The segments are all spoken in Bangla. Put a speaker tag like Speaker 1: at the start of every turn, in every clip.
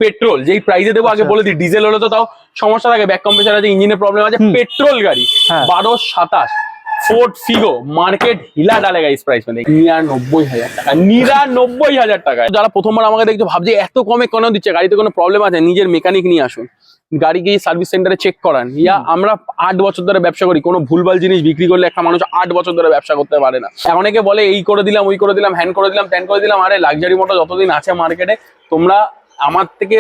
Speaker 1: পেট্রোল যেই প্রাইসে দেবো আগে বলে দিই, ডিজেল হলে তো তাও সমস্যা থাকে, ব্যাক কম্প্রেসার আছে, ইঞ্জিনের প্রবলেম আছে। পেট্রোল গাড়ি 1227 ফোর্ড ফিগো, মার্কেট হিলা ডালেগা ইস প্রাইস মানে 99,000 টাকা, 99,000 টাকা। যারা প্রথমবার আমাকে দেখছো ভাবছে এত কমে কেন দিচ্ছে, গাড়িতে কোনো প্রবলেম আছে, নিজের মেকানিক নিয়ে আসুন, গাড়ি গিয়ে সার্ভিস সেন্টারে চেক করান। ইয়া আমরা 8 বছর ধরে ব্যবসা করি, কোনো ভুলভাল জিনিস বিক্রি করলে একটা মানুষ 8 বছর ধরে ব্যবসা করতে পারে না। অনেকে বলে এই করে দিলাম, ওই করে দিলাম, হ্যান করে দিলাম, ত্যান করে দিলাম। আরে লাক্সারি মোটর যতদিন আছে মার্কেটে, তোমরা আমার থেকে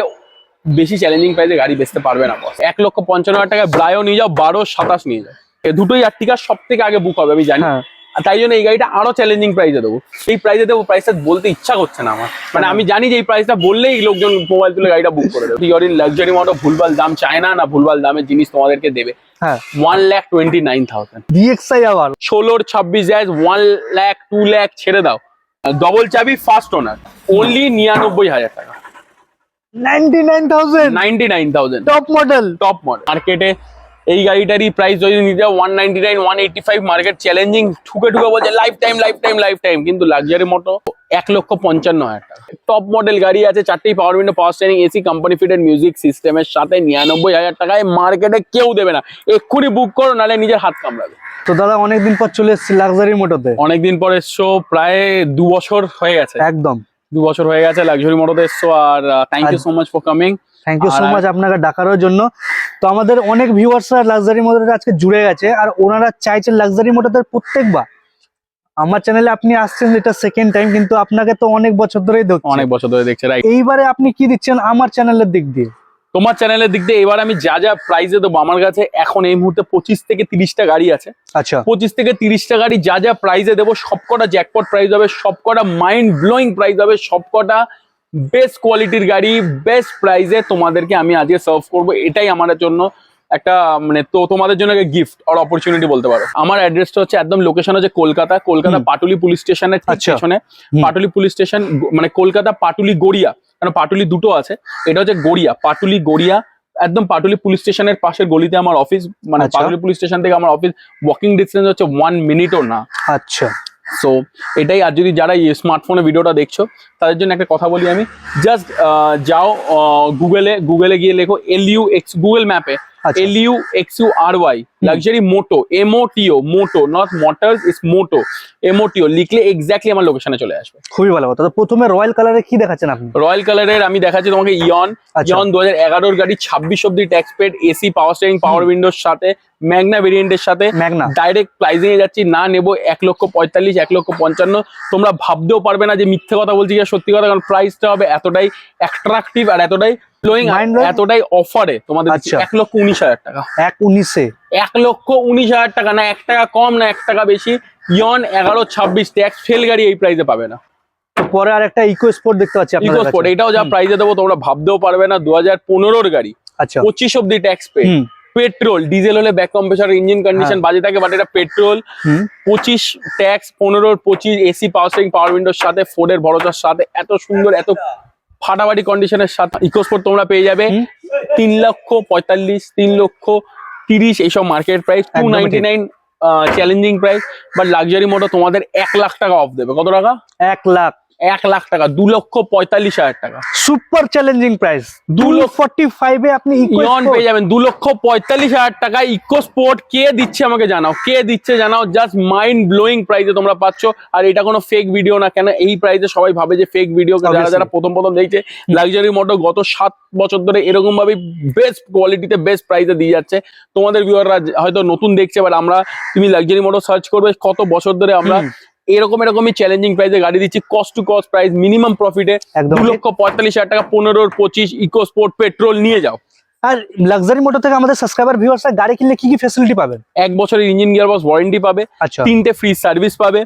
Speaker 1: বেশি চ্যালেঞ্জিং প্রাইসে গাড়ি বেচতে পারবে না বস। 1,55,000 টাকায় ব্রায়ো নিয়ে যাও, 1227 নিয়ে যাও, এই দুটোই আর্টিকা সব থেকে আগে বুক হবে আমি জানি। তাই জন্য এই গাড়িটা আরো চ্যালেঞ্জিং প্রাইসে দেবো। এই প্রাইসে দেবো, প্রাইসটা বলতে ইচ্ছা করছে না আমার, মানে আমি জানি যে এই প্রাইসটা বললেই লোকজন মোবাইল তুলে গাড়িটা বুক করে দেবে। ইউর ইন লাক্সারি মোটর ভুলভাল দাম চায় না, না ভুলভাল দামের জিনিস তোমাদেরকে দেবে। 1,29,000
Speaker 2: DXi আবার
Speaker 1: 16 26 যায়, 1 লাখ 2 লাখ ছেড়ে দাও, ডবল চাবি ফার্স্ট ওনার, অনলি 99,000 টাকা।
Speaker 2: 99,000
Speaker 1: টপ মডেল মার্কেটে এই গাড়িটারই প্রাইস যদি নিতে 199 185 মার্কেট চ্যালেঞ্জিং, ঠুকে বলছে লাইফ টাইম, কিন্তু লাক্সারি মোটো 1,55,000 টাকা। টপ মডেল গাড়ি আছে, 4টি পাওয়ার window, power steering, AC, company fitted music সিস্টেমের সাথে 99,000 টাকায় মার্কেটে কেউ দেবে না। এক্ষুনি বুক করো, নাহলে নিজের হাত কামড়াবে।
Speaker 2: তো দাদা অনেকদিন পর চলে এসেছি লাক্সারি মোটোতে।
Speaker 1: অনেকদিন পর এসছো, প্রায় 2 বছর হয়ে গেছে,
Speaker 2: একদম
Speaker 1: 2 বছর হয়ে গেছে লাক্সারি মোটোতে এসছো। আর thank you so much for coming.
Speaker 2: Thank you so much আপনাকে ডাকার জন্য। তো আমাদের অনেক ভিউয়ার্সরা লাক্সারি মোটরে আজকে জুড়ে গেছে, আর ওনারা চাইছে লাক্সারি মোটরদের প্রত্যেকবার আমার চ্যানেলে আপনি আসছেন, এটা সেকেন্ড টাইম, কিন্তু আপনাকে তো অনেক বছর ধরেই
Speaker 1: দেখছে।
Speaker 2: এইবারে আপনি কি দিচ্ছেন আমার চ্যানেলের দিক দিয়ে?
Speaker 1: তোমার চ্যানেলের দিক দিয়ে এবার আমি যা প্রাইসে দেবো, আমার কাছে এখন এই মুহূর্তে 25 থেকে 30টা গাড়ি আছে।
Speaker 2: আচ্ছা,
Speaker 1: 25 থেকে 30টা গাড়ি যা প্রাইসে দেবো, সবকটা জ্যাকপট প্রাইস হবে, সবকটা মাইন্ড ব্লোয়িং প্রাইস হবে, সবকটা বেস্ট কোয়ালিটির গাড়ি বেস্ট প্রাইসে তোমাদেরকে আমি আজকে সার্ভ করবো। এটাই আমাদের জন্য একটা মানে, তো তোমাদের জন্য একটা গিফট আর অপরচুনিটি বলতে পারো। আমার অ্যাড্রেসটা হচ্ছে একদম, লোকেশন হচ্ছে কলকাতা পাটুলি পুলিশ স্টেশনের পেছনে। পাটুলি পুলিশ স্টেশন মানে কলকাতা পাটুলি গড়িয়া, কারণ পাটুলি দুটো আছে, এটা হচ্ছে গড়িয়া, পাটুলি গড়িয়া, একদম পাটুলি পুলিশ স্টেশনের পাশের গলিতে আমার অফিস, মানে পাটুলি পুলিশ স্টেশন থেকে আমার অফিস ওয়াকিং ডিস্টেন্স হচ্ছে 1 মিনিটও না।
Speaker 2: আচ্ছা,
Speaker 1: সো এটাই। আর যদি যারা স্মার্টফোনে ভিডিওটা দেখছো তাদের জন্য একটা কথা বলি আমি, জাস্ট যাও গুগলে গিয়ে লেখো LUX, গুগল ম্যাপে LUXURY luxury moto, MOTO, moto not motors, is moto, MOTO লিখলে এক্স্যাক্টলি আমার লোকেশনে চলে আসবে।
Speaker 2: খুবই ভালো কথা। তো প্রথমে রয়্যাল কালারে কি দেখাচ্ছেন আপনি?
Speaker 1: রয়্যাল কালারের আমি দেখাচ্ছি তোমাকে ইয়ন 2011 গাড়ি, 26 অব্দি tax paid, AC, power steering, power উইন্ডোর সাথে, ম্যাগনা ভেরিয়েন্টের সাথে। ডাইরেক্ট প্রাইসিং এ যাচ্ছি, না নেবো 1,45,000 1,55,000। তোমরা ভাবতেও পারবে না যে মিথ্যে কথা বলছি কি সত্যি কথা, কারণ প্রাইসটা হবে এতটাই অ্যাট্রাকটিভ আর এতটাই ফ্লোয়িং, এতটাই অফারে তোমাদের 1,19,000 টাকা। 1,19,000 টাকা, না 1 টাকা কম না 1 টাকা বেশি। ইয়ন 1126 ট্যাক্স ফেল গাড়ি এই প্রাইসে পাবে না।
Speaker 2: পরে আর একটা ইকো স্পোর্ট দেখতে পাচ্ছি আপনাদের কাছে।
Speaker 1: ইকো স্পোর্ট, এটাও যা প্রাইসে দেবো তোমরা ভাবতেও পারবে না। 2015 গাড়ি, 25 অব্দি ট্যাক্স পে, পেট্রোল, ডিজেল হলে ব্যাক কম্প্রেসার ইঞ্জিন কন্ডিশন বাজে থাকে, বাট এটা petrol, 25 tax, 15 25 AC, power steering, power উইন্ডোর সাথে, ফোর্ডের ভরসার সাথে, এত সুন্দর এত ফাটাফাটি কন্ডিশনের সাথে ইকো স্পোর্ট তোমরা পেয়ে যাবে 3,45,000 3,30,000 এইসব market price. 299 challenging price, but luxury motor তোমাদের 1 লাখ টাকা অফ দেবে। কত টাকা?
Speaker 2: 1 লাখ
Speaker 1: টাকা, 2,45,000 টাকা।
Speaker 2: Super challenging price. 2,45,000 এ আপনি
Speaker 1: ইয়ন পেয়ে যাবেন 2,45,000 টাকা। ইকো স্পোর্ট কে দিচ্ছে আমাকে জানাও, কে দিচ্ছে জানাও। জাস্ট মাইন্ড ব্লোয়িং প্রাইসে তোমরা পাচ্ছ। আর এটা কোনো ফেক ভিডিও না, কেন এই প্রাইসে সবাই ভাবে যে ফেক ভিডিও। যারা প্রথম দেখছে লাক্সারি মোটর গত 7 বছর ধরে এরকম ভাবে বেস্ট কোয়ালিটিতে বেস্ট প্রাইসে দিয়ে যাচ্ছে। তোমাদের ভিউয়াররা হয়তো নতুন দেখছে, বাট আমরা, তুমি লাক্সারি মোটর সার্চ করবে, কত বছর ধরে আমরা এরকমই চ্যালেঞ্জিং প্রাইসে গাড়ি দিচ্ছি। Cost to cost price, minimum প্রফিটে 2,45,000 টাকা, 15 25 ইকো স্পোর্ট পেট্রোল নিয়ে যাও।
Speaker 2: আর লাক্সারি মোটর থেকে আমাদের সাবস্ক্রাইবার ভিউয়ার্সরা গাড়ি কিনলে কি কি ফ্যাসিলিটি পাবেন?
Speaker 1: 1 বছরের ইঞ্জিন গিয়ারবক্স ওয়ারেন্টি পাবে, 3টে ফ্রি সার্ভিস পাবে।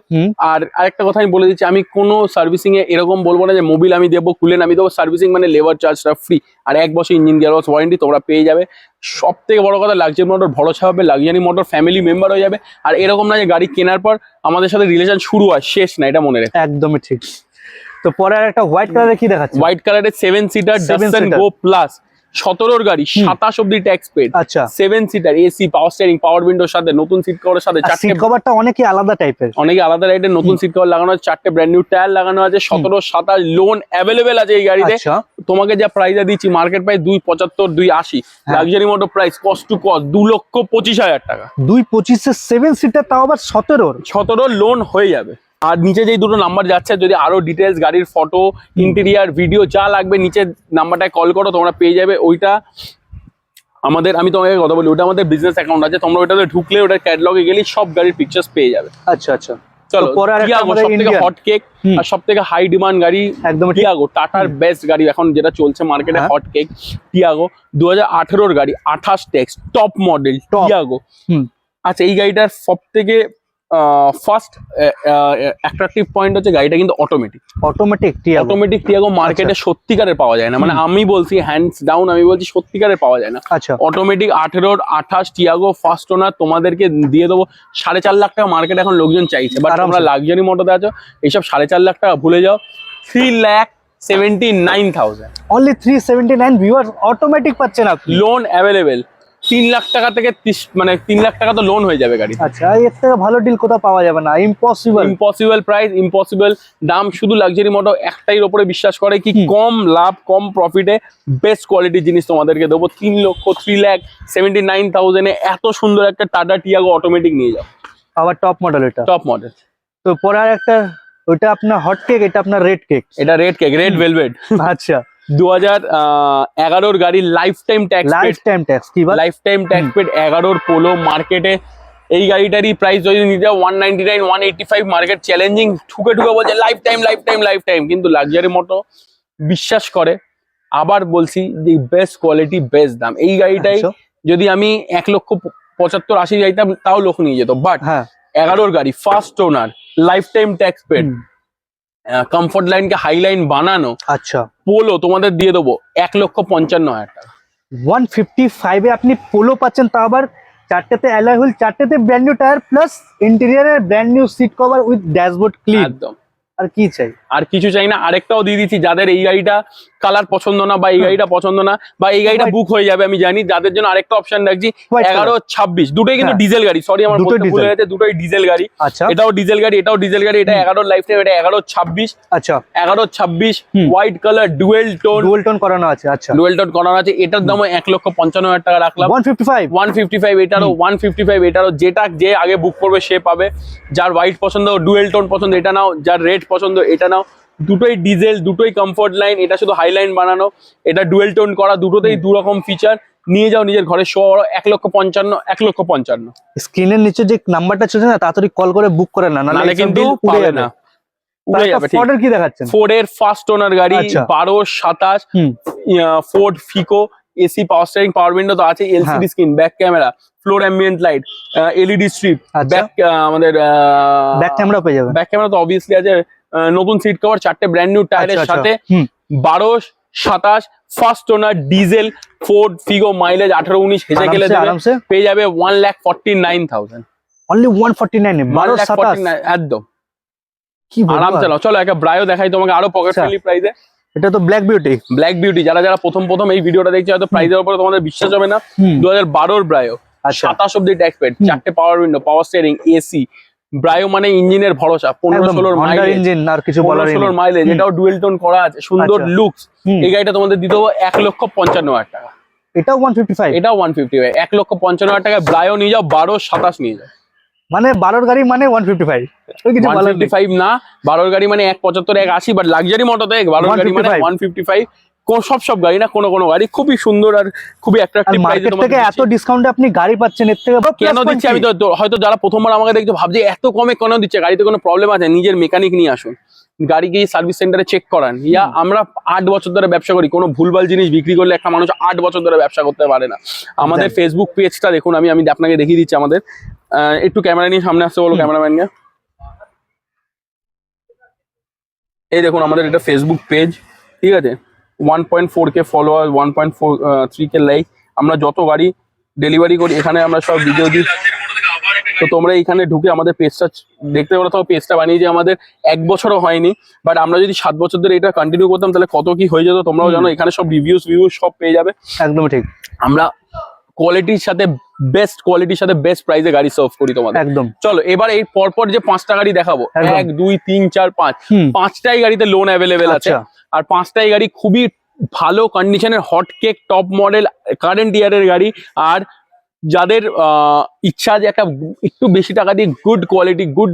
Speaker 1: আর আরেকটা কথা আমি বলে দিচ্ছি, আমি কোনো সার্ভিসিং এ এরকম বলবো না যে মোবিল আমি দেবো, কুলেন আমি দেবো। সার্ভিসিং মানে লেবার চার্জটা ফ্রি, আর 1 বছর ইঞ্জিন গিয়ারবক্স ওয়ারেন্টি তোমরা পেয়ে যাবে। সব থেকে বড় কথা, লাক্সারি মোটর ভরসা হবে, লাক্সারি মোটর ফ্যামিলি মেম্বার হয়ে যাবে। আর এরকম না যে গাড়ি কেনার পর আমাদের সাথে রিলেশন শুরু হয়, শেষ না, এটা মনে রেখো।
Speaker 2: একদমই ঠিক। তো পরে আর একটা হোয়াইট কালারে কি দেখাচ্ছে?
Speaker 1: হোয়াইট কালারের 7 সিটার ডাটসন গো প্লাস, 17 গাড়ি 27 অব্দি ট্যাক্স পেড।
Speaker 2: আচ্ছা
Speaker 1: 7 seater AC power steering power উইন্ডোর সাথে নতুন সিট কভারের সাথে চারটে
Speaker 2: সিট কভারটা অনেকই আলাদা টাইপের,
Speaker 1: অনেকে আলাদা রাইডের নতুন সিট কভার লাগানো আছে, চারটে ব্র্যান্ড নিউ টায়ার লাগানো আছে, 17 27 লোন অ্যাভেলেবেল আছে এই গাড়িতে।
Speaker 2: আচ্ছা
Speaker 1: তোমাকে যা প্রাইস দিচ্ছি market price 275 280, luxury motor price cost to cost 2,25,000 টাকা।
Speaker 2: 225 7 সিটার, তাও আবার
Speaker 1: 17 লোন হয়ে যাবে। আর নিচে যেই দুটো নাম্বার যাচ্ছে, যদি আরো ডিটেলস গাড়ির ফটো ইন্টেরিয়ার ভিডিও যা লাগবে নিচে নাম্বারটায় কল করো, তোমরা পেয়ে যাবে। ওইটা আমাদের, আমি তোমাকে কথা বলি, ওটা আমাদের বিজনেস অ্যাকাউন্ট আছে, তোমরা ওটাতে ঢুকলে ওটা ক্যাটালগে গেলে সব গাড়ির পিকচার্স পেয়ে যাবে।
Speaker 2: আচ্ছা আচ্ছা
Speaker 1: চলো,
Speaker 2: তো পরে আরেকটা
Speaker 1: টিয়াগো
Speaker 2: আমাদের
Speaker 1: সবথেকে
Speaker 2: Indian।
Speaker 1: হট কেক আর সবথেকে হাই ডিমান্ড গাড়ি
Speaker 2: একদম ঠিক।
Speaker 1: টিয়াগো, টাটার বেস্ট গাড়ি এখন যেটা চলছে মার্কেটে,
Speaker 2: হ্যাঁ।
Speaker 1: হট কেক টিয়াগো 2018 গাড়ি, 28 ট্যাক্স, টপ মডেল টিয়াগো। আচ্ছা, এই গাড়িটার সবথেকে ফার্স্ট অ্যাট্রাকটিভ পয়েন্ট হচ্ছে গাড়িটা কিন্তু অটোমেটিক টিয়াগো মার্কেটে সত্যিকারের পাওয়া যায় না, মানে আমি বলছি হ্যান্ডস ডাউন, আমি বলছি সত্যিকারের পাওয়া যায় না।
Speaker 2: আচ্ছা
Speaker 1: অটোমেটিক 18 28 টিয়াগো ফার্স্ট ওনার তোমাদেরকে দিয়ে দেবো 4.5 লাখ টাকা। মার্কেটে এখন লোকজন চাইছে, বাট তোমরা লাক্সারি মোটরতে আছো, এইসব 4.5 লাখ টাকা ভুলে যাও। 3,79,000
Speaker 2: অনলি 379 ভিউয়ার্স, অটোমেটিক পাচ্ছেন আপনি,
Speaker 1: লোন অ্যাভেলেবেল। 3 লাখ টাকা থেকে মানে 3 লাখ টাকা তো লোন হয়ে যাবে গাড়ি।
Speaker 2: আচ্ছা এর থেকে ভালো ডিল কোথাও পাওয়া যাবে না,
Speaker 1: ইম্পসিবল প্রাইস, ইম্পসিবল দাম। শুধু লাক্সারি মোটর একটাই উপরে বিশ্বাস করে কি কম লাভ কম প্রফিটে বেস্ট কোয়ালিটির জিনিস তোমাদেরকে দেবো। 3,79,000 এত সুন্দর একটা টাটা টিয়াগো অটোমেটিক নিয়ে যাও,
Speaker 2: আবার টপ মডেল। এটা
Speaker 1: টপ মডেল।
Speaker 2: তো পরে আর একটা, ওইটা আপনার হট কেক, এটা আপনার রেড কেক।
Speaker 1: এটা রেড কেক, রেড ভেলভেট।
Speaker 2: আচ্ছা
Speaker 1: 2011 গাড়ির লাইফ টাইম ট্যাক্স
Speaker 2: কি বল,
Speaker 1: life time tax paid 11 Polo মার্কেটে। এই গাড়িটারই প্রাইস যদি নিতে 199 185, মার্কেট চ্যালেঞ্জিং, ঠুকে বলছে লাইফ টাইম, কিন্তু লাক্সারি মোটর বিশ্বাস করে। আবার বলছি যে বেস্ট কোয়ালিটি বেস্ট দাম। এই গাড়িটাই যদি আমি 1,75,80 যাইতাম তাও লোক নিয়ে যেত, বাট 11 গাড়ি first owner life time tax paid, comfort লাইনকে হাই লাইন বানানো।
Speaker 2: আচ্ছা
Speaker 1: পোলো তোমাদের দিয়ে দেবো 1,55,000 টাকা।
Speaker 2: 155 এ আপনি পোলো পাচ্ছেন, তা আবার চারটেতে অ্যালয় হুইল, চারটেতে ব্র্যান্ড নিউ টায়ার প্লাস ইন্টেরিয়রের brand new seat cover with dashboard clean.
Speaker 1: একদম,
Speaker 2: আর কি চাই,
Speaker 1: আর কিছু চাই না। আরেকটাও দিয়ে দিচ্ছি, যাদের এই গাড়িটা কালার পছন্দ না বা এই গাড়িটা পছন্দ না বা এই গাড়িটা বুক হয়ে যাবে আমি জানি, যাদের জন্য আরেকটা অপশন রাখছি 11-26, দুটোই কিন্তু ডিজেল গাড়ি। সরি আমার বলতে ভুলে গেছে, দুটোই ডিজেল গাড়ি।
Speaker 2: আচ্ছা
Speaker 1: এটাও ডিজেল গাড়ি, এটাও ডিজেল গাড়ি। এটা 11 লাইফ টাইম, এটা 11-26।
Speaker 2: আচ্ছা
Speaker 1: 11-26 হোয়াইট কালার ডুয়েল টোন
Speaker 2: করানো আছে। আচ্ছা
Speaker 1: ডুয়েল টোন করানো আছে। এটার দামও 1,55,000 টাকা রাখলাম। 155 এটারও 155 এটারও, যেটা যে আগে বুক করবে সে পাবে। যার হোয়াইট পছন্দ, ডুয়েল টোন পছন্দ এটা নাও, যার রেড পছন্দ এটা নাও। দুটোই ডিজেল, দুটোই কমফোর্ট লাইন, এটা শুধু হাই লাইন বানানো, এটা ডুয়েল টোন করা, দুটোতেই দু রকম ফিচার। নিয়ে যাও নিজের ঘরে শো, 1,55,000।
Speaker 2: স্ক্রিনের নিচে যে নাম্বারটা চলছে না, তাড়াতাড়ি কল করে বুক করে না, নাহলে
Speaker 1: কিন্তু পাবে না, উড়ে যাবে।
Speaker 2: ফোর্ডের কি দেখাচ্ছেন?
Speaker 1: ফোর্ডের ফার্স্ট ওনার গাড়ি 12-27 Ford Figo, AC power steering power window তো আছে, LCD screen, back camera, floor ambient light, LED strip, back আমাদের
Speaker 2: ব্যাক ক্যামেরা পেয়ে যাবে।
Speaker 1: ব্যাক ক্যামেরা তো অবভিয়াসলি আছে, নতুন সিট কভার, চারটে ব্র্যান্ড নিউ টায়ারের সাথে। 12-27 first owner diesel Ford Figo, mileage 18-19 হেসে গেলে পেয়ে যাবে 1,49,000।
Speaker 2: অনলি 149 এ
Speaker 1: 12-27 একদম
Speaker 2: কি
Speaker 1: আরাম চালাও। চলো একটা ব্রায়ো দেখাই তোমাকে আরো পকেট ফ্রেন্ডলি প্রাইসে।
Speaker 2: এটা তো ব্ল্যাক বিউটি।
Speaker 1: যারা প্রথম এই ভিডিওটা দেখছে হয়তো প্রাইসের উপরে তোমাদের বিশ্বাস হবে না। 2012 ব্রায়ো, 27 অব্দি ট্যাক্স পেড, চারটে পাওয়ার window, power steering, AC. Brio মানে ইঞ্জিনের ভরসা, 15-16 মাইলেজ, এটাও ডুয়েল টোন করা আছে, সুন্দর লুকস। এই গাড়িটা তোমাদের দিতে হবে 1,55,000 টাকা।
Speaker 2: এটাও 155,
Speaker 1: এটাও 155, 1,55,000 টাকা। ব্রায়ো নিয়ে যাও, 12-27 নিয়ে যাও।
Speaker 2: মানে 12 গাড়ি মানে 155,
Speaker 1: 155 না, 12 গাড়ি মানে 175 180, বাট লাক্সারি মোটরতে 12 গাড়ি মানে 155। সব গাড়ি না, কোনো গাড়ি খুবই সুন্দর আর খুবই অ্যাট্রাকটিভ প্রাইসে
Speaker 2: তোমাদের থেকে এত ডিসকাউন্টে আপনি গাড়ি পাচ্ছেন। এর থেকে
Speaker 1: কেন দিচ্ছি আমি তো, হয়তো যারা প্রথমবার আমাকে দেখছো ভাবছে এত কমে কেন দিচ্ছে, গাড়িতে কোনো প্রবলেম আছে, নিজের মেকানিক নিয়ে আসুন, গাড়ি গিয়ে সার্ভিস সেন্টারে চেক করান। আমরা 8 বছর ধরে ব্যবসা করি, কোনো ভুলভাল জিনিস বিক্রি করলে একটা মানুষ 8 বছর ধরে ব্যবসা করতে পারে না। আমাদের ফেসবুক পেজটা দেখুন, আমি আপনাকে দেখিয়ে দিচ্ছি আমাদের। একটু ক্যামেরা নিয়ে সামনে আসতে বলো ক্যামেরাম্যানকে। এই দেখুন আমাদের এটা ফেসবুক পেজ, ঠিক আছে, 1.4K ফলোয়ার, 1.43K লাইক। আমরা যত গাড়ি ডেলিভারি করি এখানে আমরা সব ভিডিও দিই। তো তোমরা এখানে ঢুকে আমাদের পেজটা দেখতে পারো। তো পেজটা বানিয়েছি আমাদের 1 বছরও হয়নি, বাট আমরা যদি 7 বছর ধরে এটা কন্টিনিউ করতাম তাহলে কত কি হয়ে যেত তোমরাও জানো। এখানে সব রিভিউজ সব পেয়ে যাবে।
Speaker 2: একদম ঠিক।
Speaker 1: আমরা কোয়ালিটির সাথে বেস্ট প্রাইসে গাড়ি সার্ভ করি তোমাদের।
Speaker 2: একদম।
Speaker 1: চলো এবার এই পরপর যে 5টা গাড়ি দেখাবো, 1 2 3 4 5, 5টাই গাড়িতে লোন অ্যাভেলেবেল আছে। আর 5টাই গাড়ি খুবই ভালো কন্ডিশনের hot cake top model current ইয়ারের গাড়ি। আর যাদের ইচ্ছা যে একটা একটু বেশি টাকা দিয়ে গুড কোয়ালিটি গুড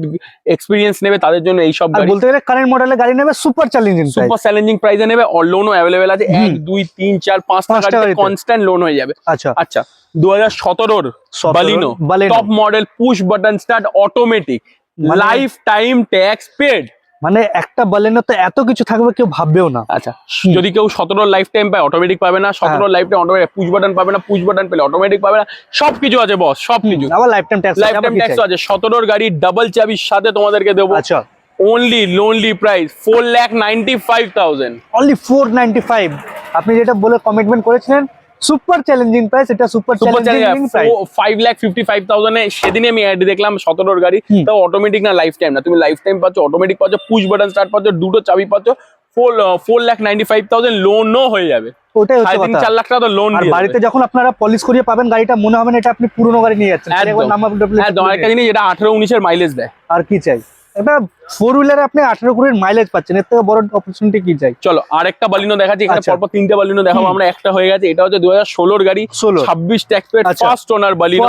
Speaker 1: এক্সপিরিয়েন্স নেবে তাদের জন্য এই সব গাড়ি।
Speaker 2: বলতে গেলে কারেন্ট মডেলের গাড়ি নেবে সুপার চ্যালেঞ্জিং
Speaker 1: প্রাইসে নেবে। আর লোনও অ্যাভেলেবেল আছে। 1 2 3 4 5টা গাড়িতে কনস্ট্যান্ট লোন হয়ে যাবে। আচ্ছা 2017 Baleno top model push button start automatic life time tax paid.
Speaker 2: মানে একটা বালেনো তো এত কিছু থাকবে কেউ ভাববেও না।
Speaker 1: আচ্ছা যদি কেউ 17 লাইফ টাইম পায় অটোমেটিক পাবে না, 17 life time automatic push button পাবে না, পুশ বাটন পেলে অটোমেটিক পাবে না, সবকিছু আছে বস, সবকিছু।
Speaker 2: আবার লাইফ টাইম ট্যাক্স
Speaker 1: আছে। 17 গাড়ি ডাবল চাবির সাথে তোমাদেরকে দেবো।
Speaker 2: আচ্ছা
Speaker 1: লোনলি প্রাইস 4,95,000
Speaker 2: অনলি 495। আপনি যেটা বলে কমিটমেন্ট করেছিলেন সুপার চ্যালেঞ্জিং প্রাইস, এটা সুপার চ্যালেঞ্জিং প্রাইস
Speaker 1: 5,55,000 এ। সেদিনে আমি অ্যাড দেখলাম 17 গাড়ি, তাও অটোমেটিক না লাইফ টাইম না। তুমি লাইফ টাইম পাচ্ছ, অটোমেটিক পাচ্ছ, পুশ বাটন স্টার্ট পাচ্ছ, দুটো চাবি পাচ্ছ, 4,95,000 লোনও হয়ে যাবে।
Speaker 2: ওটাই হচ্ছে কথা।
Speaker 1: 4 লাখ টাকা তো লোন
Speaker 2: আর বাড়িতে যখন আপনারা পলিশ করিয়ে পাবেন গাড়িটা মনে হবে না এটা আপনি পুরনো গাড়ি নিয়ে যাচ্ছেন।
Speaker 1: একটা জিনিস যেটা 18-19 এর মাইলেজ দেয়।
Speaker 2: আর কি চাই? এটা 4 হুইলারে আপনি 18 কুড়ির মাইলেজ পাচ্ছেন, এর থেকে বড় অপরচুনিটি কি চাই?
Speaker 1: চলো আরেকটা বালিনো দেখাচ্ছি। এখানে পরপর 3টে বালিনো দেখাবো আমরা। একটা হয়ে গেছে, এটা হচ্ছে 2016 গাড়ি 26 tax paid first owner Baleno.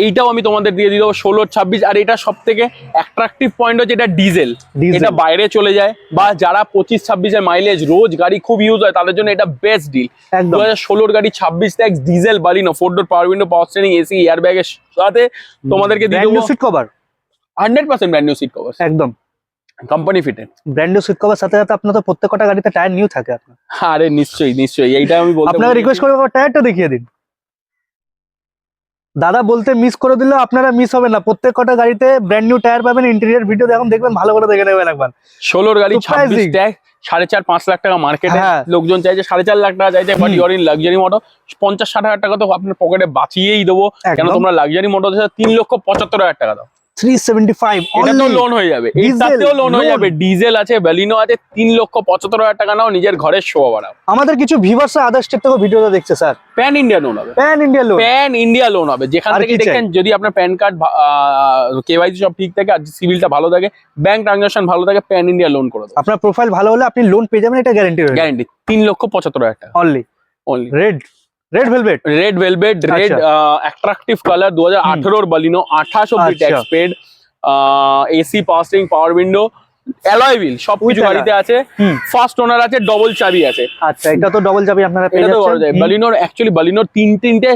Speaker 1: এইটাও আমি তোমাদের দিয়ে দিই 16 26। আর এটা সব থেকে অ্যাট্রাকটিভ পয়েন্ট হচ্ছে এটা ডিজেল। এটা বাইরে চলে যায় বা যারা 25-26 এর মাইলেজ রোজ গাড়ি খুব ইউজ হয় তাদের জন্য এটা বেস্ট ডিল। 2016 গাড়ি 26 ট্যাক্স diesel Baleno 4 door power window power steering AC air ব্যাগের সাথে তোমাদেরকে দিয়ে দেবো
Speaker 2: seat cover
Speaker 1: 100% brand new seat cover
Speaker 2: একদম
Speaker 1: company fitted.
Speaker 2: Brand new seat cover সাথে সাথে আপনার তো প্রত্যেকটা গাড়িতে টায়ার নিউ থাকে আপনার।
Speaker 1: আরে নিশ্চয়ই এইটা আমি বলতে
Speaker 2: আপনাকে রিকোয়েস্ট করব টায়ারটা দেখিয়ে দিন। দাদা বলতে মিস করে দিলেও আপনারা মিস হবে না, প্রত্যেকটা গাড়িতে ব্র্যান্ড নিউ টায়ার পাবেন। ইন্টেরিয়র ভিডিও দেখুন, দেখবেন ভালো করে দেখে নেবেন একবার।
Speaker 1: 16 গাড়ি 26 ট্যাক্স 4.5-5 লাখ টাকা মার্কেটে। লোকজন চাইছে 4.5 লাখ টাকা চাইছে, বাট ইউর ইন লাক্সারি মোটো 50-60 হাজার টাকা তো আপনার পকেটে বাঁচিয়েই দেবো। কেন তোমরা লাক্সারি মোটো 3,75,000 টাকা দাও,
Speaker 2: 375
Speaker 1: এটা তো লোন হয়ে যাবে। এইটাতেও লোন হয়ে যাবে। ডিজেল আছে, বালিনো আছে, 3,75,000 টাকা নাও, নিজের ঘরের শোভা বাড়াও।
Speaker 2: আমাদের কিছু ভিউয়ার্স আদার স্টেট থেকে ভিডিওটা দেখছে স্যার।
Speaker 1: প্যান ইন্ডিয়া লোন হবে, প্যান ইন্ডিয়া লোন হবে। যেখান থেকে দেখেন যদি আপনার প্যান কার্ড কেওয়াইসি সব ঠিক থাকে আর সিভিলটা ভালো থাকে, ব্যাংক ট্রানজাকশন ভালো থাকে, প্যান ইন্ডিয়া লোন করে দেবে।
Speaker 2: আপনার প্রোফাইল ভালো হলে আপনি লোন পেয়ে যাবেন, এটা গ্যারান্টি।
Speaker 1: 3,75,000 টাকা
Speaker 2: only. Red velvet
Speaker 1: attractive colour 2018 Baleno 28 অব্দি tax paid, AC power power window alloy wheel সবকিছু গাড়িতে আছে। ফার্স্ট ওনার আছে, ডবল চাবি আছে।
Speaker 2: আচ্ছা এটা তো ডবল চাবি আপনারা পেয়ে যাচ্ছেন।
Speaker 1: বালিনোর অ্যাকচুয়ালি বালিনোর তিনটে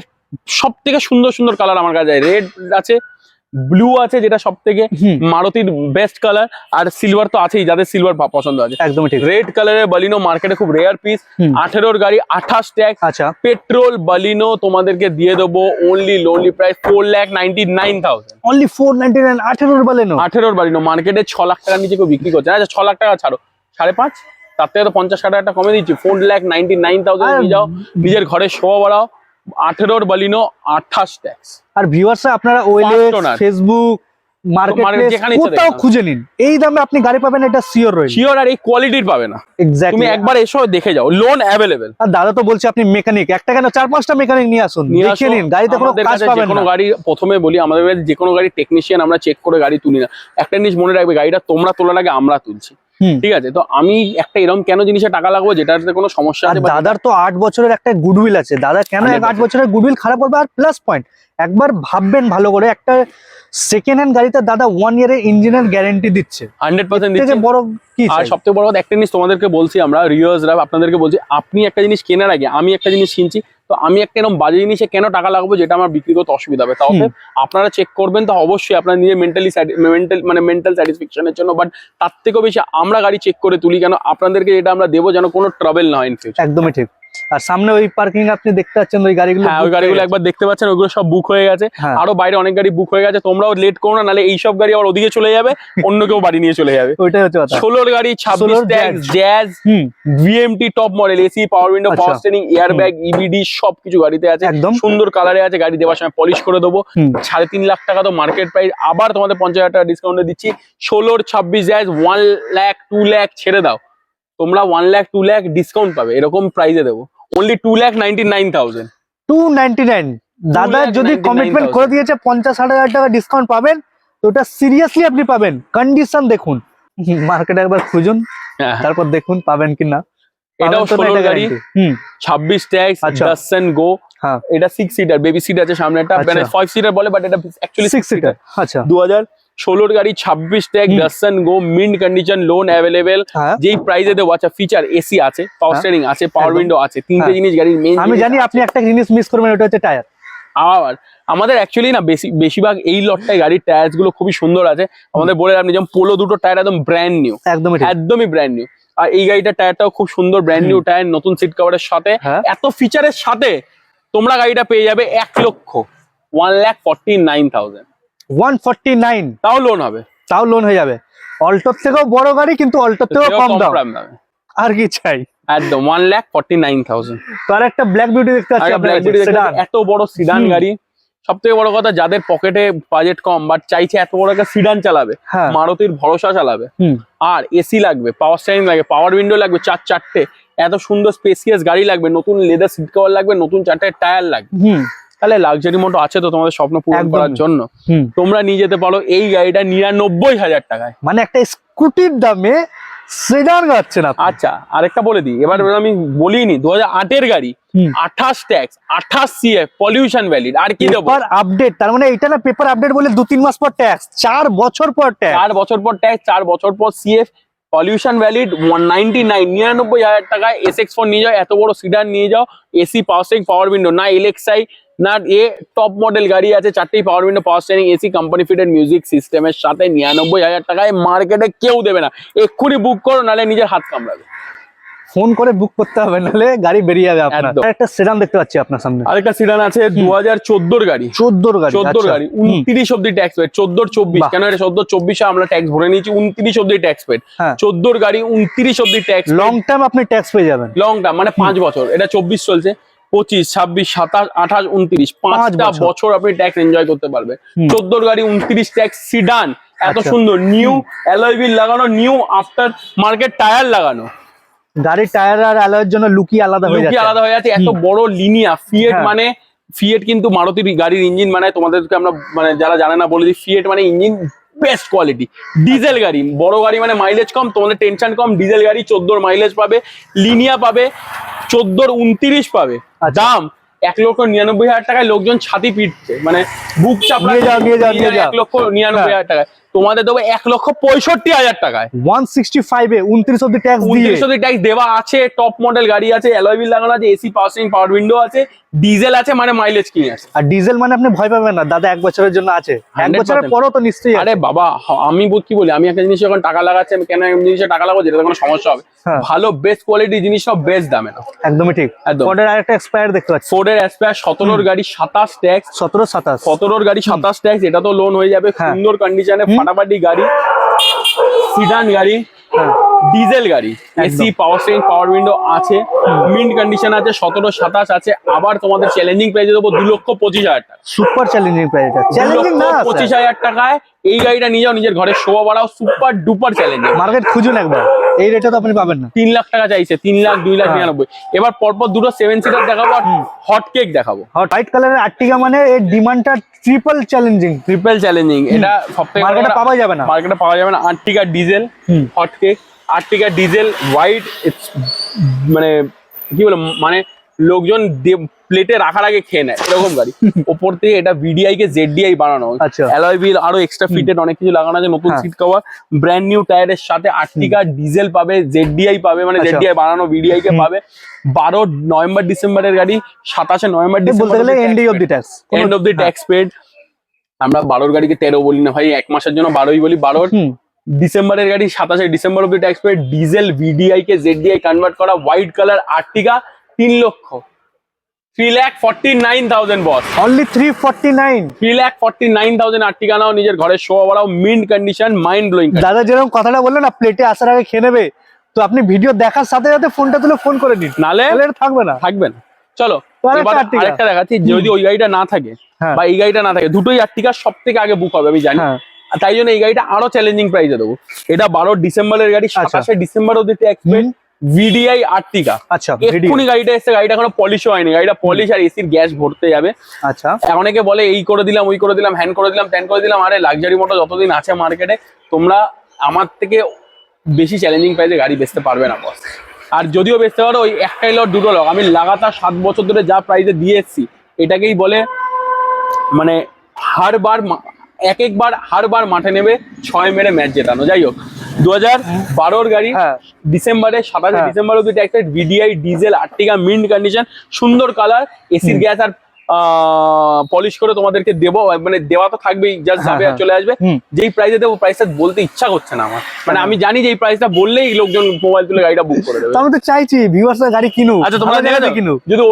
Speaker 1: সবথেকে সুন্দর কালার আমার কাছে। রেড আছে, ব্লু আছে যেটা সব থেকে মারুতির বেস্ট কালার, আর সিলভার তো আছেই যাদের সিলভার পছন্দ আছে।
Speaker 2: একদম ঠিক।
Speaker 1: রেড কালারের বালিনো মার্কেটে খুব রেয়ার পিস। 18 গাড়ি 28 ট্যাক্স।
Speaker 2: আচ্ছা
Speaker 1: পেট্রোল বালিনো তোমাদেরকে দিয়ে দেবো লোনলি প্রাইস 4,99,000
Speaker 2: অনলি 499। 18
Speaker 1: বালিনো মার্কেটে 6 লাখ টাকার নিচে কেউ বিক্রি করছে। আচ্ছা 6 লাখ টাকা ছাড়ো, 5.5, তার থেকে তো 50-60 টাকা কমে দিচ্ছি। 4,99,000 নিয়ে যাও, নিজের ঘরে শোভা বাড়াও। 18 বালিনো 28 ট্যাক্স।
Speaker 2: আর ভিউয়ার্স আপনারা ওয়েলেক্স, ফেসবুক, মার্কেটপ্লেস কোথাও খুঁজে নিন, এই দামে আপনি গাড়ি পাবেন, এটা শিওর
Speaker 1: আর এই কোয়ালিটির পাবে না।
Speaker 2: এক্স্যাক্টলি,
Speaker 1: তুমি একবার এসো দেখে যাও, লোন অ্যাভেলেবেল।
Speaker 2: আর দাদা তো বলছে আপনি মেকানিক, একটা কেন 4-5টা মেকানিক নিয়ে আসুন, দেখে নিন। গাড়িতে কোনো কাজ পাবেন না।
Speaker 1: কোনো গাড়ি প্রথমে বলি আমাদের যে কোনো গাড়ি টেকনিশিয়ান আমরা চেক করে গাড়ি তুলি না। একটা জিনিস মনে রাখবে, গাড়িটা তোমরা তোলার আগে আমরা তুলছি, ঠিক আছে? তো আমি একটা এরকম কেন জিনিসে টাকা লাগাবো যেটাতে কোনো সমস্যা আছে?
Speaker 2: দাদার তো 8 বছরের একটা গুডউইল আছে। দাদা কেন 8 বছরের গুডউইল খারাপ করবে? আর প্লাস পয়েন্ট একবার ভাববেন ভালো করে, একটা সেকেন্ড হ্যান্ড গাড়িতে দাদা 1 ইয়ারের ইঞ্জিনের গ্যারান্টি দিচ্ছে,
Speaker 1: 100% দিচ্ছে।
Speaker 2: বড় কি
Speaker 1: আর সবথেকে বড় কথা একটা জিনিস তোমাদেরকে বলছি, আমরা রিউয়ার্সরা আপনাদেরকে বলছি, আপনি একটা জিনিস কেনার আগে আমি একটা জিনিস কিনছি, তো আমি একটা এরকম বাজে জিনিসে কেন টাকা লাগাবো যেটা আমার বিক্রি করতে অসুবিধা হবে? তাহলে আপনারা চেক করবেন, তো অবশ্যই আপনার নিজের মেন্টাল স্যাটিসফ্যাকশনের জন্য। বাট তার থেকেও বেশি আমরা গাড়ি চেক করে তুলি কেন? আপনাদেরকে যেটা আমরা দেবো যেন কোনো ট্রাবল না হয় ইন ফিউচার।
Speaker 2: একদমই ঠিক। আর সামনে ওই পার্কিং আপনি দেখতে পাচ্ছেন ওই গাড়িগুলো,
Speaker 1: হ্যাঁ ওই গাড়িগুলো একবার দেখতে পাচ্ছেন, ওইগুলো সব বুক হয়ে গেছে।
Speaker 2: হ্যাঁ।
Speaker 1: আরো বাইরে অনেক গাড়ি বুক হয়ে গেছে, তোমরাও লেট করো না, নাহলে এইসব গাড়ি আবার ওদিকে চলে যাবে, অন্য কেউ বাড়ি নিয়ে চলে যাবে।
Speaker 2: ওইটাই হচ্ছে কথা।
Speaker 1: 16 গাড়ি 26
Speaker 2: 16
Speaker 1: tax jazz VMT top model, AC, power window, power steering, air bag, EBD সবকিছু গাড়িতে আছে,
Speaker 2: একদম
Speaker 1: সুন্দর কালারে আছে। গাড়ি দেওয়ার সময় পলিশ করে দেবো। 3.5 লাখ টাকা তো মার্কেট প্রাইস, আবার তোমাদের 50,000 টাকা ডিসকাউন্টে দিচ্ছি। 16 26 জ্যাজ 1 লাখ 2 লাখ ছেড়ে দাও, তোমরা 1 লাখ 2 লাখ ডিসকাউন্ট পাবে, এরকম প্রাইসে দেবো। অনলি 2,99,000।
Speaker 2: 299 দাদা যদি
Speaker 1: 2,99,000
Speaker 2: কমিটমেন্ট করে দিয়েছে 50-60,000 টাকা ডিসকাউন্ট পাবেন, তো ওটা সিরিয়াসলি আপনি পাবেন। কন্ডিশন দেখুন, মার্কেটে একবার খুঁজুন, তারপর দেখুন পাবেন কিনা।
Speaker 1: এটাও 16 গাড়ি 26 ট্যাক্স,
Speaker 2: আচ্ছা।
Speaker 1: ডাসন গো।
Speaker 2: হ্যাঁ
Speaker 1: এটা 6 সিটার, বেবি সিট আছে সামনে, একটা মানে 5 সিটার বলে, বাট এটা অ্যাকচুয়ালি
Speaker 2: 6 সিটার। আচ্ছা
Speaker 1: 2016 গাড়ি 26 ট্যাক্স, ডাসন গো, মিন্ট কন্ডিশন, লোন অ্যাভেলেবেল।
Speaker 2: হ্যাঁ
Speaker 1: যেই প্রাইসে দেবো, আচ্ছা ফিচার এসি আছে, পাওয়ার স্টিয়ারিং আছে, পাওয়ার
Speaker 2: একদম।
Speaker 1: উইন্ডো আছে, তিনটে
Speaker 2: হ্যাঁ।
Speaker 1: জিনিস গাড়ির মেইন।
Speaker 2: আমি জানি আপনি একটা জিনিস মিস করবেন, ওটা হচ্ছে টায়ার।
Speaker 1: আবার আমাদের অ্যাকচুয়ালি না বেশিরভাগ এই লটটায় গাড়ির টায়ার্স গুলো খুবই সুন্দর আছে। আমাদের বলে আপনি যেমন পোলো দুটো টায়ার একদম ব্র্যান্ড নিউ,
Speaker 2: একদমই ঠিক।
Speaker 1: একদমই ব্র্যান্ড নিউ। আর এই গাড়িটার টায়ারটাও খুব সুন্দর, ব্র্যান্ড নিউ টায়ার, নতুন সিট কভারের সাথে,
Speaker 2: হ্যাঁ।
Speaker 1: এত ফিচারের সাথে তোমরা গাড়িটা পেয়ে যাবে 1,49,000।
Speaker 2: 149
Speaker 1: তাও লোন হবে,
Speaker 2: তাও লোন হয়ে যাবে। অল্টোর থেকেও বড় গাড়ি, কিন্তু অল্টোর থেকেও কম দাম।
Speaker 1: দামে।
Speaker 2: আর কি চাই?
Speaker 1: একদম 1,49,000।
Speaker 2: তার একটা ব্ল্যাক বিউটি দেখতে পাচ্ছি আপনার কাছে, সেডান।
Speaker 1: এত বড় সিডান গাড়ি, সব থেকে বড় কথা যাদের পকেটে বাজেট কম বাট চাইছে এত বড় একটা সিডান চালাবে,
Speaker 2: হ্যাঁ।
Speaker 1: মারুতির ভরসা চালাবে, আর এসি লাগবে, পাওয়ার স্টিয়ারিং লাগবে, পাওয়ার উইন্ডো লাগবে, চারটে এত সুন্দর স্পেসিয়াস গাড়ি লাগবে, নতুন লেদার সিট কভার লাগবে, নতুন 4টে টায়ার লাগবে, তাহলে লাক্সারি মোটো আছে তো তোমাদের স্বপ্ন পূরণ করার জন্য। তোমরা নিয়ে যেতে পারো এই গাড়িটা 99,000 টাকায়।
Speaker 2: মানে একটা স্কুটির দামে সেডান যাচ্ছে না।
Speaker 1: আচ্ছা আরেকটা বলে দিই, এবার আমি বলিনি, 2008 গাড়ি, 28 ট্যাক্স, 28 সিএফ, পলিউশন ভ্যালিড, আর কি দেবো?
Speaker 2: পেপার আপডেট, তার মানে এটা না পেপার আপডেট বলে 2-3 মাস পর ট্যাক্স, 4 বছর পর ট্যাক্স,
Speaker 1: 4 বছর পর ট্যাক্স, 4 বছর পর সিএফ, পলিউশন ভ্যালিড, 99,000 টাকায় SX4 নিয়ে যাও, এত বড় সিডান নিয়ে যাও, AC, power steering, power window, না এলএক্সআই না টপ মডেল গাড়ি আছে, 4টেই power window, power steering, AC, company fitted music সিস্টেমের সাথে 99,000 টাকায় মার্কেটে কেউ দেবে না। এক্ষুনি বুক করো, নাহলে নিজের হাত কামড়াবে।
Speaker 2: ফোন করে বুক করতে হবে, নাহলে গাড়ি বেরিয়ে যাবে আপনার।
Speaker 1: একদম।
Speaker 2: একটা সেডান দেখতে পাচ্ছি আপনার সামনে,
Speaker 1: আরেকটা সিডান আছে 2014 গাড়ি,
Speaker 2: 14 গাড়ি,
Speaker 1: 14 গাড়ি, 29 অব্দি ট্যাক্স পেড, 14-24,
Speaker 2: বাহ।
Speaker 1: কেন এটা 14-24 আমরা ট্যাক্স ভরে নিয়েছি, 29 অব্দি ট্যাক্স পেড,
Speaker 2: হ্যাঁ।
Speaker 1: 14 গাড়ি 29 অব্দি ট্যাক্স,
Speaker 2: লং টার্ম আপনি ট্যাক্স পেয়ে যাবেন।
Speaker 1: লং টার্ম মানে 5 বছর, এটা 24 চলছে, 25, 26, 27, 28, 29, 5টা বছর আপনি ট্যাক্স এনজয় করতে পারবে। 14 গাড়ি 29 ট্যাক্স সিডান, এত
Speaker 2: আচ্ছা।
Speaker 1: সুন্দর, নিউ অ্যালয় হুইল লাগানো, নিউ আফটার মার্কেট টায়ার লাগানো,
Speaker 2: গাড়ির টায়ার আর অ্যালয়ের জন্য লুকি আলাদা হয়ে
Speaker 1: লুকি
Speaker 2: যাচ্ছে।
Speaker 1: আলাদা হয়ে যাচ্ছে, এত বড় লিনিয়া ফিয়েট,
Speaker 2: হ্যাঁ।
Speaker 1: মানে ফিয়েট কিন্তু মারুতির গাড়ির ইঞ্জিন, মানে তোমাদেরকে আমরা মানে যারা জানে না বলে দিই, ফিয়েট মানে ইঞ্জিন বেস্ট কোয়ালিটি, ডিজেল গাড়ি, বড় গাড়ি মানে মাইলেজ কম, তোমাদের টেনশন কম, ডিজেল গাড়ি 14 মাইলেজ পাবে, লিনিয়া পাবে 14-29 পাবে,
Speaker 2: আচ্ছা।
Speaker 1: দাম 1,99,000 টাকায় লোকজন ছাতি পিটছে, মানে বুক চাপড়া,
Speaker 2: নিয়ে যাও, নিয়ে যাও, নিয়ে যাও।
Speaker 1: 1,99,000 টাকায়, তোমাদের দেবো 1,65,000 টাকায়।
Speaker 2: 165 এ 29 অব্দি ট্যাক্স দিয়ে,
Speaker 1: 29 অব্দি ট্যাক্স দেওয়া আছে, টপ মডেল গাড়ি আছে, অ্যালয় হুইল লাগানো আছে, AC, power steering, power window আছে, ডিজেল আছে, মানে মাইলেজ কি আছে।
Speaker 2: আর ডিজেল মানে আপনি ভয় পাবেন না দাদা, 1 বছরের জন্য আছে, 1 বছরের
Speaker 1: 100%
Speaker 2: পরও তো নিশ্চয়ই আছে।
Speaker 1: আরে বাবা, আমি কি বলি, আমি একটা জিনিস যখন টাকা লাগাচ্ছি, আমি কেন একটা জিনিসে টাকা লাগাবো যেটা কোনো সমস্যা হবে,
Speaker 2: হ্যাঁ।
Speaker 1: ভালো বেস্ট কোয়ালিটি জিনিস সব বেস্ট দামে না।
Speaker 2: একদমই ঠিক।
Speaker 1: একদম।
Speaker 2: ফোর্ডের আরেকটা এক্সপায়ার দেখতে পাচ্ছি,
Speaker 1: ফোর্ডের অ্যাসপায়ার 17 গাড়ি 27 ট্যাক্স,
Speaker 2: 17-27,
Speaker 1: 17 গাড়ি 27 ট্যাক্স, এটা তো লোন হয়ে যাবে,
Speaker 2: হ্যাঁ।
Speaker 1: সুন্দর কন্ডিশনে, ফাটাফাটি গাড়ি, সিডান গাড়ি,
Speaker 2: হ্যাঁ।
Speaker 1: ডিজেল গাড়ি, AC, power steering, power window আছে, মিন্ট কন্ডিশন আছে, 17-27 আছে। আবার তোমাদের চ্যালেঞ্জিং প্রাইসে দেবো 2,25,000 টাকা,
Speaker 2: সুপার চ্যালেঞ্জিং প্রাইস, এটা চ্যালেঞ্জিং না,
Speaker 1: 2,25,000 টাকায় এই গাড়িটা নিয়ে যাও, নিজের ঘরে শোভা বাড়াও, সুপার ডুপার চ্যালেঞ্জিং।
Speaker 2: মার্কেট খুঁজুন একবার, এই রেটে তো আপনি পাবেন না।
Speaker 1: 3 লাখ টাকা চাইছে, 3 লাখ, 2,99,000। এবার পরপর দুটো 7 সিটার দেখাবো আর হট কেক দেখাবো।
Speaker 2: হোয়াইট কালারের আর্টিকা মানে এর ডিমান্ডটা ট্রিপল চ্যালেঞ্জিং,
Speaker 1: ট্রিপল চ্যালেঞ্জিং, এটা সবথেকে
Speaker 2: মার্কেটে পাওয়া যাবে না,
Speaker 1: মার্কেটে পাওয়া যাবে না। আর্টিকা diesel hot cake, আর্টিকা diesel white, মানে কি বলে, মানে লোকজন প্লেটে রাখার আগে খেয়ে নেয় এরকম গাড়ি। ওপর থেকে এটা ভিডিআই কে জেডডিআই বানানো,
Speaker 2: আচ্ছা।
Speaker 1: অ্যালয় হুইল আরো এক্সট্রা ফিটেড অনেক কিছু লাগানো আছে, নতুন সিট কভার, ব্র্যান্ড নিউ টায়ারের সাথে আর্টিকা ডিজেল পাবে, জেডডিআই পাবে, মানে
Speaker 2: আচ্ছা।
Speaker 1: জেডডিআই বানানো ভিডিআই কে পাবে। 12 নভেম্বর ডিসেম্বরের গাড়ি, 27 নভেম্বর
Speaker 2: বলতে গেলে end of the tax,
Speaker 1: end of the tax paid. আমরা 12 গাড়িকে 13 বলি না ভাই, 1 মাসের জন্য 12ই বলি। 12 ডিসেম্বরের গাড়ি 27 ডিসেম্বর অব্দি ট্যাক্স পেড, ডিজেল ভিডিআই কে জেডডিআই কনভার্ট করা, হোয়াইট কালার আর্টিকা 3 লক্ষ 3,49,000 বস।
Speaker 2: অনলি 349।
Speaker 1: 3,49,000 আর্টিকা নাও, নিজের ঘরে শো বাড়াও, মিন্ট কন্ডিশন, মাইন্ড ব্লোয়িং।
Speaker 2: দাদা যেরকম কথাটা বললেন না, প্লেটে আসার আগে খেয়ে নেবে, তো আপনি ভিডিও দেখার সাথে সাথে ফোনটা তুলে ফোন করে নিন,
Speaker 1: নালে
Speaker 2: এটা থাকবে না।
Speaker 1: থাকবে না। চলো
Speaker 2: তো আরেকটা
Speaker 1: এবার
Speaker 2: Ertiga।
Speaker 1: আরেকটা দেখাচ্ছি, যদি ওই গাড়িটা না থাকে
Speaker 2: হ্যাঁ।
Speaker 1: বা এই গাড়িটা না থাকে, দুটোই আর্টিকা সব থেকে আগে বুক হবে আমি জানি।
Speaker 2: হ্যাঁ।
Speaker 1: আর তাই জন্য এই গাড়িটা আরো চ্যালেঞ্জিং প্রাইসে দেবো। এটা 12 ডিসেম্বরের গাড়ি, 27 ডিসেম্বর অব্দি এক্সপেক্ট ভিডিআই আর্টিকা।
Speaker 2: আচ্ছা,
Speaker 1: এক্ষুনি গাড়িটা এসছে, গাড়িটা এখনো পলিশও হয়নি, গাড়িটা পলিশ আর এসির গ্যাস ভরতে যাবে।
Speaker 2: আচ্ছা,
Speaker 1: অনেকে বলে এই করে দিলাম, ওই করে দিলাম, হ্যান করে দিলাম, ত্যান করে দিলাম। আরে লাক্সারি মোটর যতদিন আছে মার্কেটে, তোমরা আমার থেকে বেশি চ্যালেঞ্জিং প্রাইসে গাড়ি বেচতে পারবে না বস। আর যদিও বেচতে পারো, ওই একটাই লট দুটো লট, আমি লাগাতার 7 বছর ধরে যা প্রাইসে দিয়ে এসছি, এটাকেই বলে মানে হারবার মাঠে নেবে 6 মেরে ম্যাচ জেতানো। যাই হোক, 2012 গাড়ি,
Speaker 2: হ্যাঁ।
Speaker 1: ডিসেম্বরে 27 ডিসেম্বর অব্দি tax, VDI diesel আর্টিকা, mint condition, সুন্দর কালার, এসির গ্যাস আর পলিশ করে তোমাদেরকে দেবো, মানে দেওয়া তো থাকবেই, জাস্ট যাবে আর চলে আসবে। যেই প্রাইসে দেবো, প্রাইসটা বলতে ইচ্ছা করছে না আমার, মানে আমি জানি যে এই প্রাইসটা বললেই লোকজন মোবাইল তুলে গাড়িটা বুক করে দেবে।
Speaker 2: তো আমি তো চাইছি ভিউয়ার্সরা গাড়ি কিনুক।
Speaker 1: আচ্ছা তোমরা দেখে কিনুক, যদি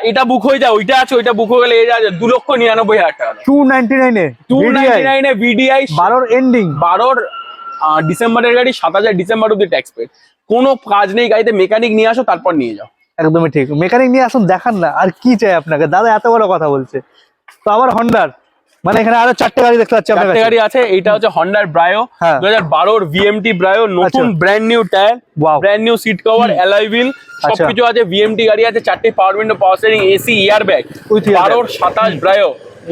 Speaker 1: এটা বুক হয়ে যায়, ওইটা আছে, ওইটা বুক হয়ে গেলে এই আছে 2,99,000 টাকা,
Speaker 2: 299 এ
Speaker 1: ভিডিআই
Speaker 2: 12 এন্ডিং,
Speaker 1: 12 ডিসেম্বরের গাড়ি, 27 ডিসেম্বর অব্দি ট্যাক্স পেড। কোনো কাজ নেই গাড়িতে, মেকানিক নিয়ে আসো তারপর নিয়ে যাও।
Speaker 2: একদমই ঠিক, মেকানিক নিয়ে আসুন, দেখান না আর কি চাই আপনাকে। দাদা এত বড় কথা বলছে। তো আবার হন্ডার, মানে এখানে আরো 4টে গাড়ি দেখতে পাচ্ছি আপনার
Speaker 1: চারটে
Speaker 2: কাছে।
Speaker 1: গাড়ি আছে। এইটা হচ্ছে হন্ডার ব্রায়ো,
Speaker 2: হ্যাঁ।
Speaker 1: 2012 ভিএমটি ব্রায়ো, নতুন brand new tyre, brand new seat cover, alloy wheel, সবকিছু আছে। ভিএমটি গাড়ি আছে, 4টে power window, power steering, AC, air bag. 12 27 Brio,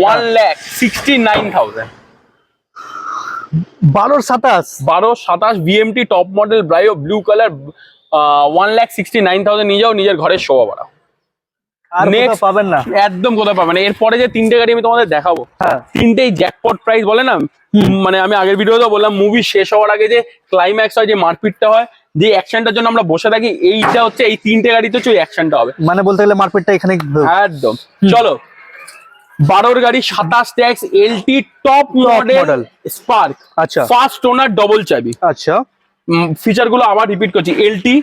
Speaker 1: 1,69,000। 12 27 VMT top model Brio, blue colour, 1,69,000 নিয়ে যাও, নিজের ঘরের শোভা বাড়াও।
Speaker 2: আর
Speaker 1: Next,
Speaker 2: পাবেন না,
Speaker 1: একদম কোথাও পাবে না। এরপরে যে 3টে গাড়ি আমি তোমাদের দেখাবো,
Speaker 2: হ্যাঁ।
Speaker 1: 3টেই জ্যাকপট প্রাইস বলে না, মানে আমি আগের ভিডিওতে বললাম, মুভি শেষ হওয়ার আগে যে ক্লাইম্যাক্স হয়, যে মারপিটটা হয়, যে অ্যাকশনটার জন্য আমরা বসে থাকি, এইটা হচ্ছে এই 3টে গাড়িতে হচ্ছে ওই অ্যাকশনটা হবে,
Speaker 2: মানে বলতে গেলে মার্কেটটা এখানে
Speaker 1: একদম। চলো 12 গাড়ি, 27 ট্যাক্স, এলটি টপ মডেল স্পার্ক,
Speaker 2: আচ্ছা,
Speaker 1: ফার্স্ট ওনার, ডবল চাবি।
Speaker 2: আচ্ছা,
Speaker 1: ফিচার গুলো আবার রিপিট করছি, এলটি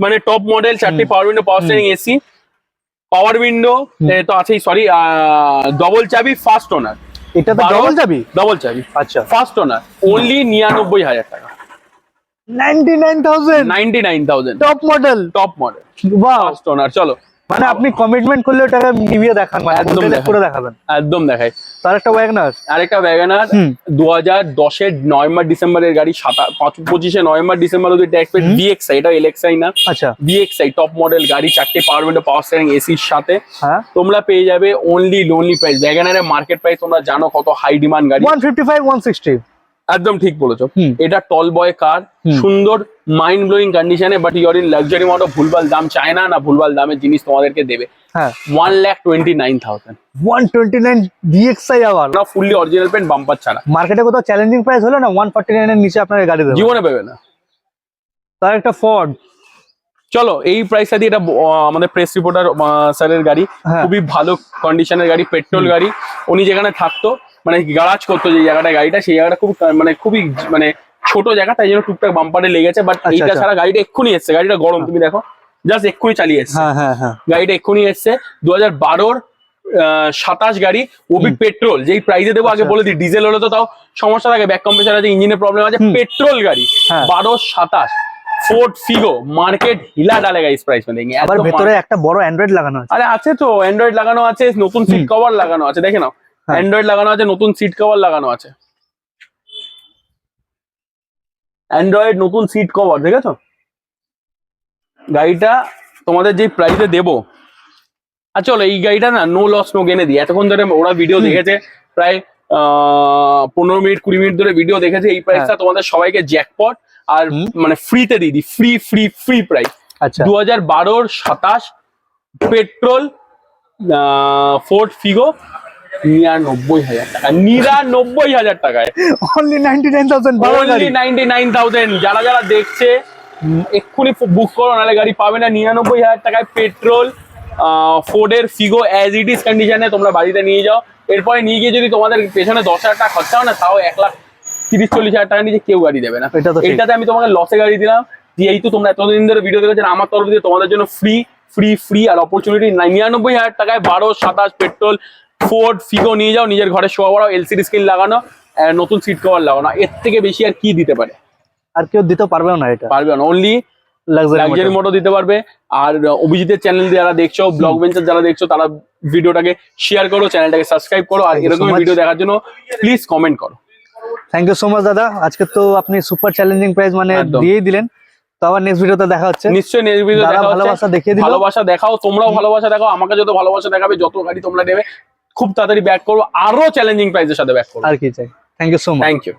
Speaker 1: মানে টপ মডেল, 4টে power window, power steering, AC, power window তো আছেই, সরি, ডবল চাবি, ফার্স্ট ওনার।
Speaker 2: এটা তো ডবল চাবি,
Speaker 1: আচ্ছা, ফার্স্ট ওনার, অনলি 99,000 টাকা,
Speaker 2: 99,000 টপ মডেল, বাহ,
Speaker 1: ফার্স্ট ওনার। চলো,
Speaker 2: মানে আপনি কমিটমেন্ট করলে টাকা নিভিয়ে দেখান, মানে
Speaker 1: একদম
Speaker 2: করে দেখাবেন,
Speaker 1: একদম দেখাই।
Speaker 2: তার একটা ওয়াগনার,
Speaker 1: আরেকটা ওয়াগনার, 2010 নভেম্বর ডিসেম্বরের গাড়ি, 25 নভেম্বর ডিসেম্বর অব্দি ট্যাক্স পেড, ভিএক্সআই, এটা এলএক্সআই না,
Speaker 2: আচ্ছা,
Speaker 1: ভিএক্সআই টপ মডেল গাড়ি, 4টে পাওয়ার উইন্ডো, পাওয়ার স্টিয়ারিং, এসির সাথে।
Speaker 2: হ্যাঁ,
Speaker 1: তোমরা পেয়ে যাবে অনলি লোনলি প্রাইস। ওয়াগনারের মার্কেট প্রাইস তোমরা জানো কত, হাই ডিমান্ড গাড়ি,
Speaker 2: 155 160।
Speaker 1: একদম ঠিক বলেছো। এটা টল বয় কার, সুন্দর মাইন্ড ব্লোয়িং কন্ডিশনে, বাট ইউর ইন লাক্সারি মোটো। ভুলভাল দাম চায় না, ভুলভাল দামের জিনিস তোমাদেরকে দেবে।
Speaker 2: হ্যাঁ,
Speaker 1: 1,29,000,
Speaker 2: 129 ভিএক্সআই আবার
Speaker 1: না, ফুললি অরিজিনাল পেন্ট, বাম্পার ছাড়া।
Speaker 2: মার্কেটে কোথাও চ্যালেঞ্জিং প্রাইস হলো না 149 এর নিচে আপনার গাড়ি দেবে,
Speaker 1: জীবনে পাবে না।
Speaker 2: তার একটা ফোর্ড।
Speaker 1: চলো এই প্রাইসটা দিয়ে, এটা আমাদের প্রেস রিপোর্টার স্যারের গাড়ি, খুবই ভালো কন্ডিশনের গাড়ি, পেট্রোল গাড়ি। উনি যেখানে থাকতো, মানে গ্যারাজ করতো যে জায়গাটা, গাড়িটা সেই জায়গাটা খুবই মানে ছোট জায়গা, তাই জন্য টুকটাক বাম্পারে লেগেছে। বাট এইটা ছাড়া গাড়িটা এক্ষুনি এসছে, গাড়িটা গরম, তুমি দেখো, জাস্ট এক্ষুনি চালিয়ে এসছে। গাড়িটা এক্ষুনি এসছে, 2012 27 গাড়ি, ওবি পেট্রোল। যেই প্রাইসে দেবো আগে বলে দিই, ডিজেল হলে তো তাও সমস্যা থাকে, ব্যাক কম্প্রেসার আছে, ইঞ্জিনের প্রবলেম আছে। পেট্রোল গাড়ি, 12 27 ফোর্ড ফিগো, মার্কেট হিলা ডালেগা ইস প্রাইস में देंगे।
Speaker 2: আবার ভিতরে একটা বড় অ্যান্ড্রয়েড লাগানো আছে।
Speaker 1: আরে আছে তো, অ্যান্ড্রয়েড লাগানো আছে, নতুন সিট কভার লাগানো আছে, দেখে নাও, অ্যান্ড্রয়েড লাগানো আছে, নতুন সিট কভার লাগানো আছে, অ্যান্ড্রয়েড নতুন সিট কভার, দেখেছো? গাড়িটা তোমাদের যে প্রাইসে দেবো, আর চলো এই গাড়িটা না নো লস নো গেনে দিই। এতক্ষণ ধরে ওরা ভিডিও দেখেছে, প্রায় 15 মিনিট 20 মিনিট ধরে ভিডিও দেখেছে। এই প্রাইসটা তোমাদের সবাইকে জ্যাকপট আর মানে ফ্রিতে দিয়ে দিই, ফ্রি প্রাইস।
Speaker 2: আচ্ছা,
Speaker 1: 2012 27 পেট্রোল ফোর্ড ফিগো, 99,000 টাকা, 99,000 টাকায়,
Speaker 2: অনলি 99,000,
Speaker 1: অনলি 99,000। যারা যারা দেখছে এক্ষুনি বুক করো, নাহলে গাড়ি পাবে না। 99,000 টাকায় পেট্রোল ফোর্ডের ফিগো অ্যাজ ইট ইজ কন্ডিশনে তোমরা বাড়িতে নিয়ে যাও। এরপরে নিয়ে গিয়ে যদি তোমাদের পেছনে 10,000 টাকা খরচা হয় না, তাও 1,30-40,000 টাকা নিচে কেউ গাড়ি দেবে না। এইটাতে আমি তোমাকে লসে গাড়ি দিলাম, যেহেতু তোমরা এতদিন ধরে ভিডিও দেখেছেন, আমার তরফ দিয়ে তোমাদের জন্য ফ্রি ফ্রি আর অপরচুনিটি 99,000 টাকায় 12-27 পেট্রোল ফোর্ড ফিগো নিয়ে যাও, নিজের ঘরে শোয়া বড়াও, এলসিডি স্ক্রিন লাগানো, নতুন সিট কভার লাগানো, এর থেকে বেশি আর কি দিতে পারে?
Speaker 2: আর কেউ দিতে পারবেও না এটা,
Speaker 1: পারবে না, অনলি লাক্সারি মোটো দিতে পারবে। আর অভিজিতের চ্যানেল যারা দেখছো, ব্লগ বেঞ্চার যারা দেখছো, তারা ভিডিওটাকে শেয়ার করো, চ্যানেলটাকে সাবস্ক্রাইব করো, আর
Speaker 2: Thank you so
Speaker 1: এরকম
Speaker 2: much.
Speaker 1: ভিডিও দেখার জন্য প্লিজ কমেন্ট করো।
Speaker 2: থ্যাংক ইউ সো মাচ দাদা, আজকে তো আপনি সুপার চ্যালেঞ্জিং প্রাইস মানে
Speaker 1: একদম।
Speaker 2: দিয়েই দিলেন। তো আবার নেক্সট ভিডিওতে দেখা হচ্ছে।
Speaker 1: নিশ্চয়ই নেক্সট ভিডিও
Speaker 2: দাদা
Speaker 1: দেখা হচ্ছে।
Speaker 2: ভালোবাসা দেখিয়ে দিল।
Speaker 1: ভালোবাসা দেখাও, তোমরাও ভালোবাসা দেখাও, আমাকে যত ভালোবাসা দেখাবে, যত গাড়ি তোমরা নেবে খুব তাড়াতাড়ি ব্যাক করবো, আরো চ্যালেঞ্জিং প্রাইসের সাথে ব্যাক করবো।
Speaker 2: আর কি চাই। Thank you so much.
Speaker 1: Thank you.